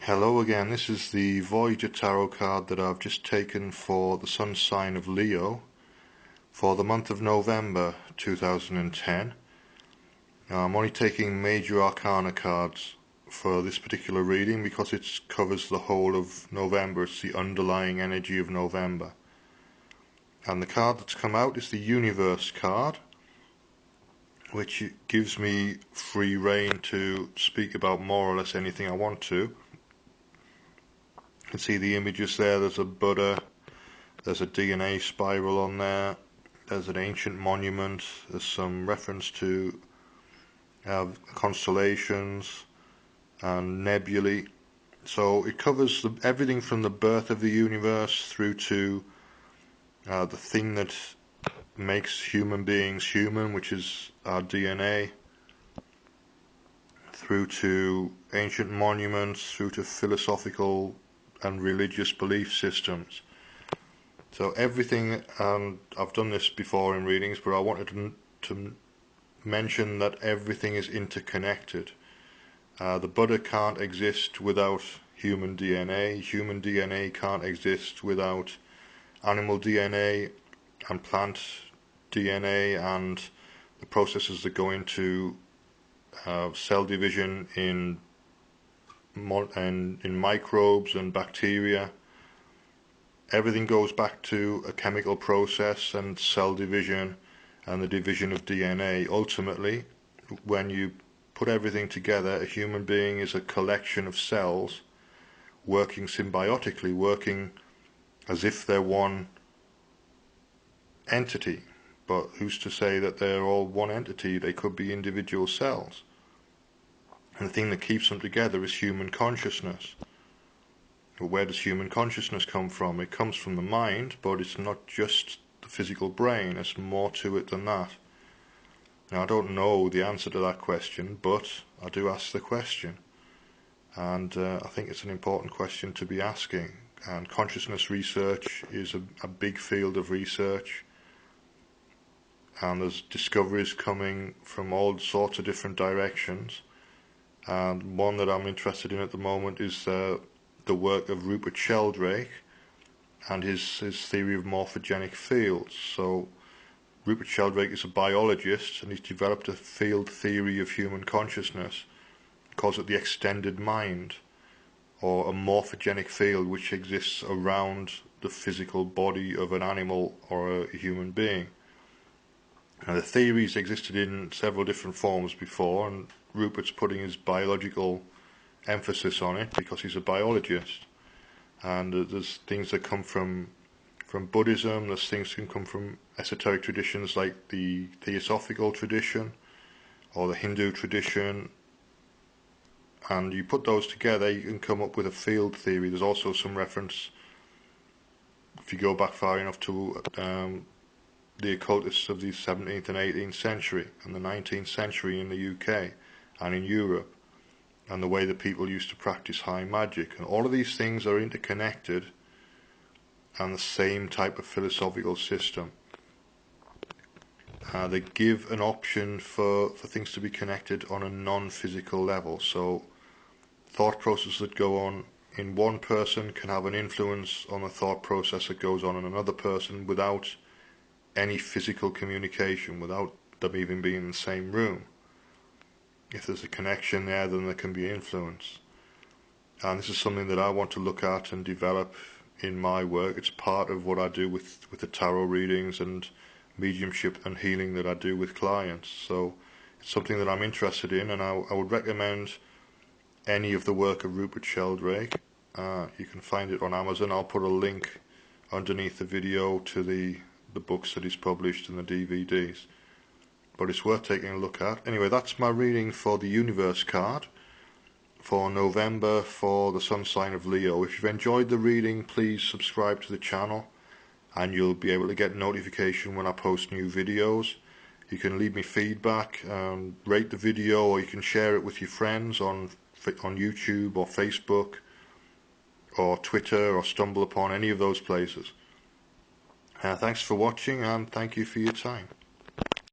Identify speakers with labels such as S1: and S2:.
S1: Hello again, this is the Voyager Tarot card that I've just taken for the sun sign of Leo for the month of November 2010. Now, I'm only taking major arcana cards for this particular reading because it covers the whole of November. It's the underlying energy of November. And the card that's come out is the Universe card, which gives me free rein to speak about more or less anything I want to. You can see the images there. There's a Buddha, there's a DNA spiral on there, there's an ancient monument, there's some reference to constellations and nebulae. So it covers everything from the birth of the universe through to the thing that makes human beings human, which is our DNA, through to ancient monuments, through to philosophical and religious belief systems. So everything, and I've done this before in readings, but I wanted to mention that everything is interconnected. The Buddha can't exist without human DNA. Human DNA can't exist without animal DNA and plant DNA and the processes that go into cell division in microbes and bacteria. Everything goes back to a chemical process and cell division and the division of DNA. Ultimately, when you put everything together, a human being is a collection of cells working symbiotically, working as if they're one entity. But who's to say that they're all one entity? They could be individual cells. And the thing that keeps them together is human consciousness. Well, where does human consciousness come from? It comes from the mind, but it's not just the physical brain. There's more to it than that. Now, I don't know the answer to that question, but I do ask the question. And I think it's an important question to be asking. And consciousness research is a big field of research. And there's discoveries coming from all sorts of different directions. And one that I'm interested in at the moment is the work of Rupert Sheldrake and his theory of morphogenic fields. So Rupert Sheldrake is a biologist, and he's developed a field theory of human consciousness. He calls it the extended mind, or a morphogenic field which exists around the physical body of an animal or a human being. Now, the theories existed in several different forms before, and Rupert's putting his biological emphasis on it because he's a biologist. And there's things that come from Buddhism, there's things that can come from esoteric traditions like the Theosophical tradition or the Hindu tradition, and you put those together, you can come up with a field theory. There's also some reference, if you go back far enough, to the occultists of the 17th and 18th century and the 19th century in the UK and in Europe, and the way that people used to practice high magic. And all of these things are interconnected and the same type of philosophical system. They give an option for things to be connected on a non-physical level. So thought processes that go on in one person can have an influence on the thought process that goes on in another person without any physical communication, without them even being in the same room. If there's a connection there, then there can be influence. And this is something that I want to look at and develop in my work. It's part of what I do with the tarot readings and mediumship and healing that I do with clients. So it's something that I'm interested in, and I would recommend any of the work of Rupert Sheldrake. You can find it on Amazon. I'll put a link underneath the video to the books that he's published and the DVDs. But it's worth taking a look at. Anyway, that's my reading for the Universe card for November for the sun sign of Leo. If you've enjoyed the reading, please subscribe to the channel and you'll be able to get notification when I post new videos. You can leave me feedback, rate the video, or you can share it with your friends on YouTube or Facebook or Twitter, or stumble upon any of those places. Thanks for watching, and thank you for your time.